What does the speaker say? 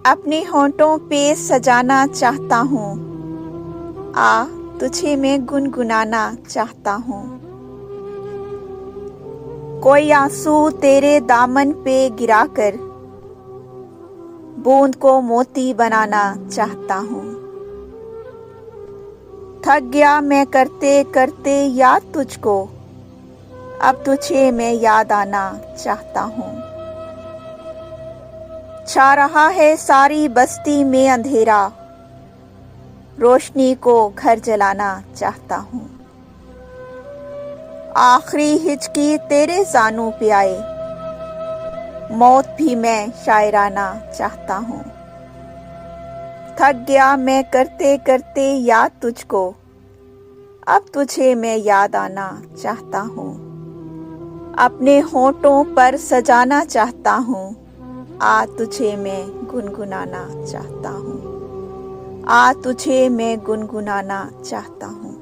अपने होंठों पे सजाना चाहता हूँ। आ तुझे मैं गुनगुनाना चाहता हूँ। कोई आंसू तेरे दामन पे गिराकर बूंद को मोती बनाना चाहता हूँ। थक गया मैं करते करते याद तुझको, अब तुझे मैं याद आना चाहता हूँ। छा रहा है सारी बस्ती में अंधेरा, रोशनी को घर जलाना चाहता हूँ। आखिरी हिचकी तेरे जानू पे आए, मौत भी मैं शायराना चाहता हूँ। थक गया मैं करते करते याद तुझको, अब तुझे मैं याद आना चाहता हूँ। अपने होंठों पर सजाना चाहता हूँ। आ तुझे मैं गुनगुनाना चाहता हूँ। आ तुझे मैं गुनगुनाना चाहता हूँ।